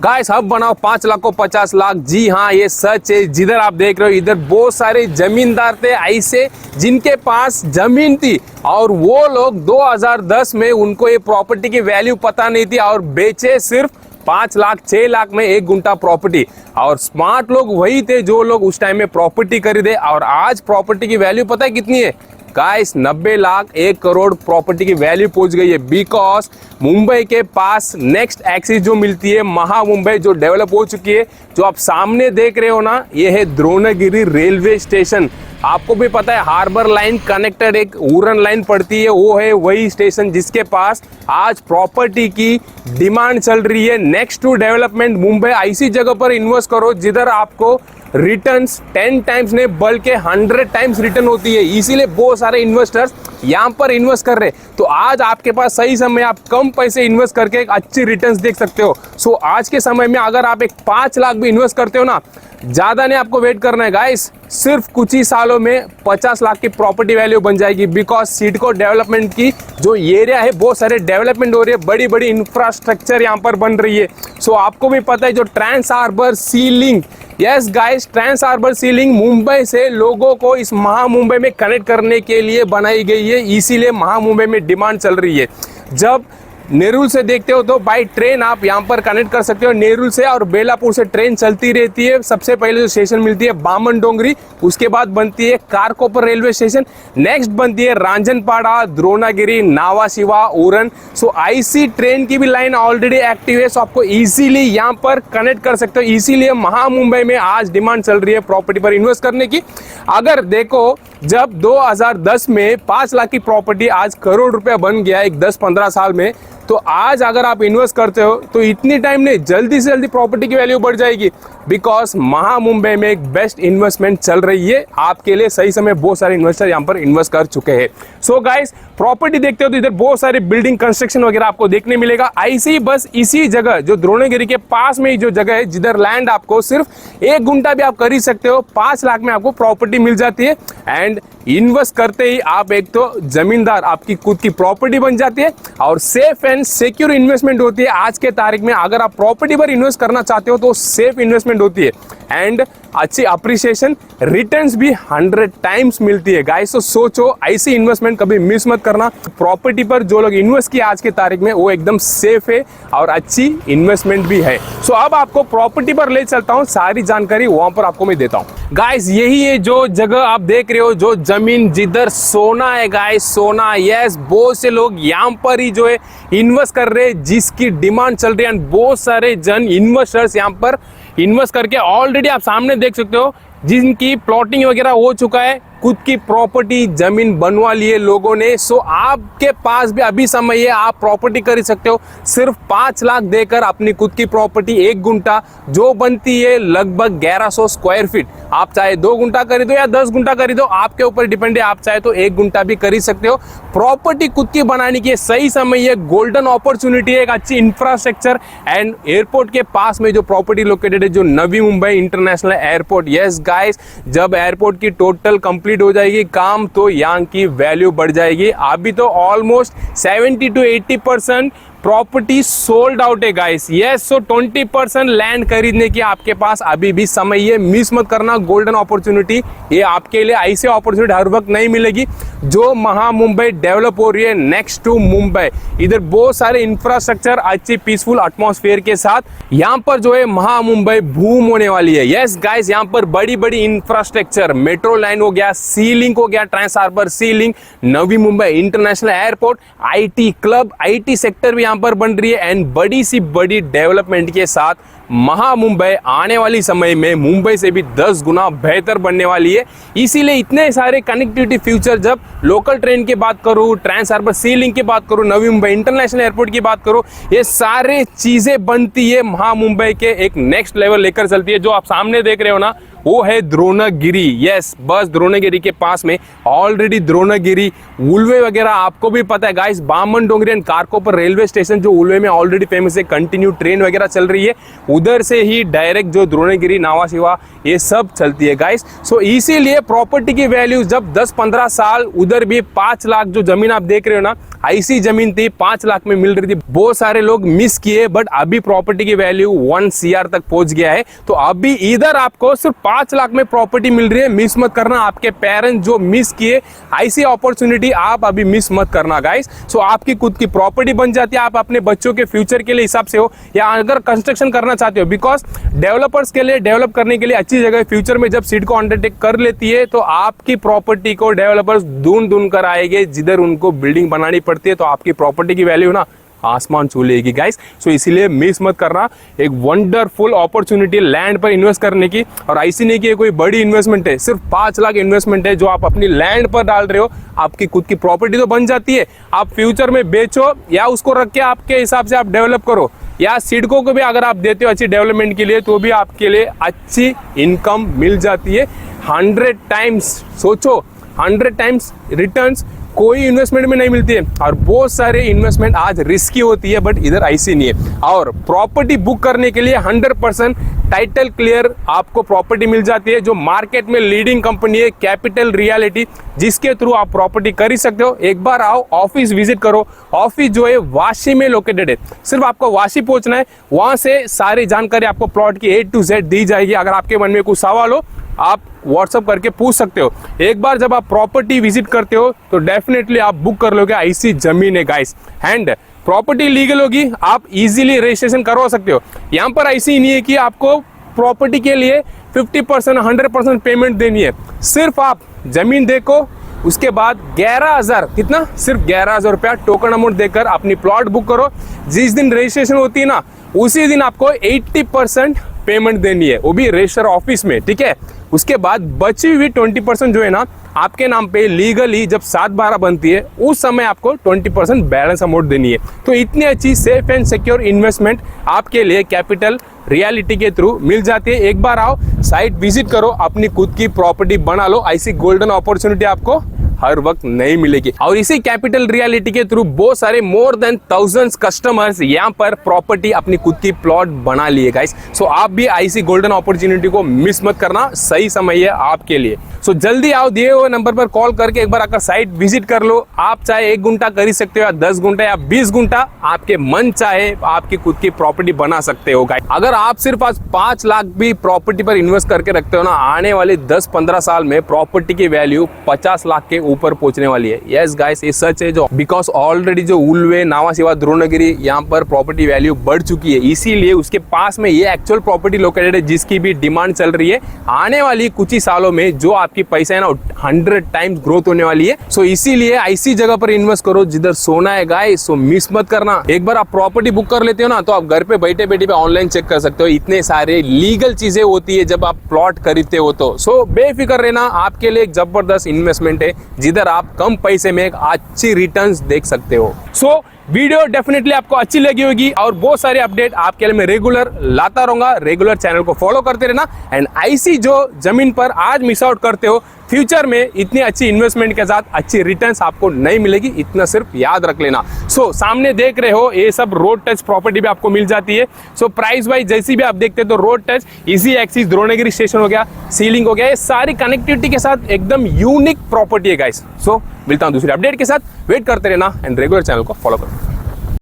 Guys अब बनाओ 5 लाख को 50 लाख। जी हाँ, ये सच है। जिधर आप देख रहे हो इधर बहुत सारे जमींदार थे ऐसे जिनके पास जमीन थी और वो लोग 2010 में उनको ये प्रॉपर्टी की वैल्यू पता नहीं थी और बेचे सिर्फ 5 लाख 6 लाख में 1 गुंठा प्रॉपर्टी। और स्मार्ट लोग वही थे जो लोग उस टाइम में प्रॉपर्टी खरीदे और आज प्रॉपर्टी की वैल्यू पता है कितनी है गाइस? 90 लाख 1 करोड़ प्रॉपर्टी की वैल्यू पहुंच गई है। बिकॉज मुंबई के पास नेक्स्ट एक्सिस जो मिलती है महा मुंबई जो डेवलप हो चुकी है, जो आप सामने देख रहे हो ना, ये है द्रोणागिरी रेलवे स्टेशन। आपको भी पता है हार्बर लाइन कनेक्टेड एक उड़न लाइन पड़ती है, वो है वही स्टेशन जिसके पास आज प्रॉपर्टी की डिमांड चल रही है। नेक्स्ट टू डेवलपमेंट मुंबई, ऐसी जगह पर इन्वेस्ट करो जिधर आपको रिटर्न्स 10 टाइम्स नहीं बल्कि 100 टाइम्स रिटर्न होती है। इसीलिए बहुत सारे इन्वेस्टर्स यहाँ पर इन्वेस्ट कर रहे हैं। तो आज आपके पास सही समय, आप कम पैसे इन्वेस्ट करके एक अच्छी रिटर्न्स देख सकते हो। सो आज के समय में अगर आप एक 5 लाख भी इन्वेस्ट करते हो ना, ज़्यादा नहीं आपको वेट करना है गाइस, सिर्फ कुछ ही सालों में 50 लाख की प्रॉपर्टी वैल्यू बन जाएगी। बिकॉज सिडको डेवलपमेंट की जो एरिया है बहुत सारे डेवलपमेंट हो रही है, बड़ी बड़ी इंफ्रास्ट्रक्चर यहाँ पर बन रही है। सो आपको भी पता है जो trans harbour sea link, yes guys, trans harbour sea link Mumbai से लोगों को इस महा मुंबई में कनेक्ट करने के लिए बनाई गई है। इसीलिए महा मुंबई में डिमांड चल रही है। जब नेरुल से देखते हो तो बाय ट्रेन आप यहाँ पर कनेक्ट कर सकते हो नेरुल से, और बेलापुर से ट्रेन चलती रहती है। सबसे पहले जो स्टेशन मिलती है बामन डोंगरी, उसके बाद बनती है कारकोपर रेलवे स्टेशन, नेक्स्ट बनती है रांजनपाड़ा, द्रोणागिरी, नावा शिवा, उरन। सो आईसी ट्रेन की भी लाइन ऑलरेडी एक्टिव है, सो आपको इजीली यहाँ पर कनेक्ट कर सकते हो। इसीलिए महा मुंबई में आज डिमांड चल रही है प्रॉपर्टी पर इन्वेस्ट करने की। अगर देखो जब 2010 में 5 लाख की प्रॉपर्टी आज करोड़ रुपया बन गया एक 10-15 साल में, तो आज अगर आप इन्वेस्ट करते हो तो इतनी टाइम नहीं, जल्दी से जल्दी प्रॉपर्टी की वैल्यू बढ़ जाएगी। बिकॉज महा मुंबई में एक बेस्ट इन्वेस्टमेंट चल रही है आपके लिए। सही समय बहुत सारे इन्वेस्टर यहाँ पर इन्वेस्ट कर चुके हैं। सो गाइस, प्रॉपर्टी देखते हो तो इधर बहुत सारे बिल्डिंग कंस्ट्रक्शन वगैरह आपको देखने मिलेगा। ऐसे ही बस इसी जगह जो द्रोणागिरी के पास में ही जो जगह है जिधर लैंड आपको सिर्फ 1 गुंठा भी आप खरीद सकते हो, 5 लाख में आपको प्रॉपर्टी मिल जाती है। एंड इन्वेस्ट करते ही आप एक तो जमींदार, आपकी खुद की प्रॉपर्टी बन जाती है और सेफ एंड सिक्योर इन्वेस्टमेंट होती है। आज के तारीख में अगर आप प्रॉपर्टी पर इन्वेस्ट करना चाहते हो तो सेफ इन्वेस्टमेंट होती है एंड अच्छी अप्रिसिएशन, रिटर्न्स भी 100 टाइम्स मिलती है गाइस। तो सोचो, ऐसी इन्वेस्टमेंट कभी मिस मत करना। प्रॉपर्टी पर जो लोग इन्वेस्ट किया आज के तारीख में वो एकदम सेफ है और अच्छी इन्वेस्टमेंट भी है। सो अब आपको प्रॉपर्टी पर ले चलता हूँ, सारी जानकारी वहां पर आपको मैं देता हूँ। गाइस यही है जो जगह आप देख रहे हो, जो जमीन जिधर सोना है गाइस, सोना। यस, बहुत से लोग यहाँ पर ही जो है इन्वेस्ट कर रहे हैं जिसकी डिमांड चल रही है। बहुत सारे जन इन्वेस्टर्स यहाँ पर इन्वेस्ट करके ऑलरेडी आप सामने देख सकते हो जिनकी प्लॉटिंग वगैरह हो चुका है, खुद की प्रॉपर्टी जमीन बनवा लिए लोगों ने। सो आपके पास भी अभी समय है, आप प्रॉपर्टी खरीद सकते हो सिर्फ 5 लाख देकर अपनी खुद की प्रॉपर्टी 1 गुंठा जो बनती है लगभग 1100 स्क्वायर फीट। आप चाहे 2 गुंठा खरीदो या 10 गुंठा खरीदो, आपके ऊपर डिपेंड है। आप चाहे तो 1 गुंठा भी खरीद सकते हो। प्रॉपर्टी खुद की बनाने की सही समय है, गोल्डन अपॉर्चुनिटी है, एक अच्छी इंफ्रास्ट्रक्चर एंड एयरपोर्ट के पास में जो प्रॉपर्टी लोकेटेड है, जो Navi Mumbai international airport. Yes guys, जब एयरपोर्ट की टोटल कंप्लीट हो जाएगी काम तो यहाँ की वैल्यू बढ़ जाएगी। अभी तो almost 70 to 80% property sold out है गाइस। यस, सो 20% लैंड खरीदने की आपके पास अभी भी समय है। मिस मत करना गोल्डन अपॉर्चुनिटी, ये आपके लिए ऐसे अपॉर्चुनिटी हर वक्त नहीं मिलेगी। जो महा मुंबई डेवलप हो रही है नेक्स्ट टू मुंबई, इधर बहुत सारे इंफ्रास्ट्रक्चर, अच्छी पीसफुल एटमॉस्फेयर के साथ यहाँ पर जो है महा मुंबई बूम होने वाली है। यस गाइस, यहाँ पर बड़ी बड़ी इंफ्रास्ट्रक्चर, मेट्रो लाइन हो गया, सी लिंक हो गया, trans harbour sea link, Navi Mumbai international airport, IT club, IT sector भी यहाँ पर बन रही है एंड बड़ी सी बड़ी डेवलपमेंट के साथ महा मुंबई आने वाली समय में मुंबई से भी 10 गुना बेहतर बनने वाली है। इसीलिए इतने सारे कनेक्टिविटी फ्यूचर, जब लोकल ट्रेन की बात करूँ, ट्रांस हार्बर सी लिंक की बात करूँ, नवी मुंबई इंटरनेशनल एयरपोर्ट की बात करूँ, ये सारे चीजें बनती है महा मुंबई के एक नेक्स्ट लेवल लेकर चलती है। जो आप सामने देख रहे हो ना, वो है द्रोणगिरी। यस, बस द्रोणगिरी के पास में ऑलरेडी द्रोणगिरी, उल्वे वगैरह आपको भी पता है guys, Baman Dongri and Kharkopar railway station जो उल्वे में ऑलरेडी फेमस है, कंटिन्यू ट्रेन वगैरह चल रही है, उधर से ही डायरेक्ट जो द्रोणगिरी, नावा शिवा ये सब चलती है गाइस। सो इसीलिए प्रॉपर्टी की वैल्यू जब 10-15 साल उधर भी 5 लाख जो जमीन आप देख रहे हो ना, ऐसी जमीन थी 5 लाख में मिल रही थी। बहुत सारे लोग मिस किए, बट अभी प्रॉपर्टी की वैल्यू 1 CR तक पहुंच गया है। तो अभी इधर आपको सिर्फ 5 लाख में प्रॉपर्टी मिल रही है। मिस मत करना, आपके पेरेंट्स जो मिस किए ऐसी अपॉर्चुनिटी आप अभी मिस मत करना गाइस। सो आपकी खुद की प्रॉपर्टी बन जाती है, आप अपने बच्चों के फ्यूचर के लिए हिसाब से हो, या अगर कंस्ट्रक्शन करना चाहते हो, बिकॉज डेवलपर्स के लिए डेवलप करने के लिए अच्छी जगह फ्यूचर में जब सीड को अंडरटेक कर लेती है तो आपकी प्रॉपर्टी को डेवलपर्स ढूंढ कर आएंगे, जिधर उनको बिल्डिंग बनानी पड़ती है, तो आपकी प्रॉपर्टी की वैल्यू ना आसमान छू लेगी गाइस। सो इसीलिए मिस मत करना, एक वंडरफुल अपॉर्चुनिटी लैंड पर इन्वेस्ट करने की। और ऐसी नहीं कि कोई बड़ी इन्वेस्टमेंट है, सिर्फ 5 लाख इन्वेस्टमेंट है जो आप अपनी लैंड पर डाल रहे हो, आपकी खुद की प्रॉपर्टी तो बन जाती है। आप फ्यूचर में बेचो या उसको रख के आपके हिसाब से आप डेवलप करो, या सिडको को भी अगर आप देते हो अच्छी डेवलपमेंट के लिए, तो भी आपके लिए अच्छी इनकम मिल जाती है। 100 टाइम्स सोचो, 100 टाइम्स रिटर्न्स कोई इन्वेस्टमेंट में नहीं मिलती है। और बहुत सारे इन्वेस्टमेंट आज रिस्की होती है, बट इधर ऐसी नहीं है। और प्रॉपर्टी बुक करने के लिए 100% टाइटल क्लियर आपको प्रॉपर्टी मिल जाती है, जो मार्केट में लीडिंग कंपनी है कैपिटल रियलिटी, जिसके थ्रू आप प्रॉपर्टी कर ही सकते हो। एक बार आओ, ऑफिस विजिट करो। ऑफिस जो है वाशी में लोकेटेड है, सिर्फ आपको वाशी पहुंचना है, वहां से सारी जानकारी आपको प्लॉट की A to Z दी जाएगी। अगर आपके मन में कुछ सवाल हो आप व्हाट्सअप करके पूछ सकते हो। एक बार जब आप प्रॉपर्टी विजिट करते हो तो डेफिनेटली आप बुक कर लोगे, ऐसी जमीन है गाइस। एंड प्रॉपर्टी लीगल होगी, आप इजीली रजिस्ट्रेशन करवा सकते हो। यहाँ पर ऐसी नहीं है कि आपको प्रॉपर्टी के लिए 50% 100% पेमेंट देनी है। सिर्फ आप जमीन देखो, उसके बाद 11,000, कितना, सिर्फ 11,000 रुपया टोकन अमाउंट देकर अपनी प्लॉट बुक करो। जिस दिन रजिस्ट्रेशन होती है ना, उसी दिन आपको 80% पेमेंट देनी है, वो भी रजिस्टर ऑफिस में, ठीक है। उसके बाद बची हुई 20% जो है ना, आपके नाम पे लीगली जब 7/12 बनती है, उस समय आपको 20% बैलेंस अमाउंट देनी है। तो इतनी अच्छी सेफ एंड सिक्योर इन्वेस्टमेंट आपके लिए कैपिटल रियलिटी के थ्रू मिल जाती है। एक बार आओ, साइट विजिट करो, अपनी खुद की प्रॉपर्टी बना लो। ऐसी गोल्डन अपॉर्चुनिटी आपको हर वक्त नहीं मिलेगी। और इसी कैपिटल रियलिटी के थ्रू बहुत सारे मोर देन थाउजेंड्स कस्टमर्स यहाँ पर प्रॉपर्टी अपनी खुद की प्लॉट बना लिए गाइस। सो आप भी ऐसी गोल्डन अपॉर्चुनिटी को मिस मत करना, सही समय है आपके लिए। सो जल्दी आओ, दिए हुए नंबर पर कॉल करके एक बार आकर साइट विजिट कर लो। आप चाहे 1 घंटा कर ही सकते हो, या 10 घंटा या 20 घंटा, आपके मन चाहे आपकी खुद की प्रॉपर्टी बना सकते हो गाइस। अगर आप सिर्फ आज 5 लाख भी प्रॉपर्टी पर इन्वेस्ट करके रखते हो ना, आने वाले 10-15 साल में प्रॉपर्टी की वैल्यू 50 लाख के ऊपर पहुंचने वाली है। यस गाइस, ये सच है, जो बिकॉज ऑलरेडी जो उल्वे, नावा शिवा, द्रोणगिरी, यहाँ पर प्रॉपर्टी वैल्यू बढ़ चुकी है। इसीलिए उसके पास में ये एक्चुअल प्रॉपर्टी लोकेटेड है, जिसकी भी डिमांड चल रही है। आने वाली कुछ ही सालों में जो आपकी पैसा है ना, 100 टाइम्स ग्रोथ होने वाली है। सो इसीलिए ऐसी जगह पर इन्वेस्ट करो जिधर सोना है गाइस। सो मिस मत करना। एक बार आप प्रॉपर्टी बुक कर लेते हो ना, तो आप घर पे बैठे बैठे ऑनलाइन चेक कर सकते हो। इतने सारे लीगल चीजें होती है जब आप प्लॉट खरीदते हो। तो सो बेफिक्र रहना, आपके लिए एक जबरदस्त इन्वेस्टमेंट है, जिधर आप कम पैसे में एक अच्छी रिटर्न्स देख सकते हो। सो वीडियो डेफिनेटली आपको अच्छी लगी होगी, और बहुत सारे अपडेट आपके लिए मैं रेगुलर लाता रहूंगा। रेगुलर चैनल को फॉलो करते रहना। एंड ऐसी जो जमीन पर आज मिस आउट करते हो, फ्यूचर में इतनी अच्छी इन्वेस्टमेंट के साथ अच्छी रिटर्न्स आपको नहीं मिलेगी, इतना सिर्फ याद रख लेना। सो सामने देख रहे हो, ये सब रोड टच प्रॉपर्टी भी आपको मिल जाती है। सो प्राइस वाइज जैसी भी आप देखते हो, तो road touch, easy axis, Dronagiri station हो गया, सीलिंग हो गया, ये सारी कनेक्टिविटी के साथ एकदम यूनिक प्रॉपर्टी है गाइस। सो मिलता हूं दूसरे अपडेट के साथ, वेट करते रहना एंड रेगुलर चैनल को फॉलो करो।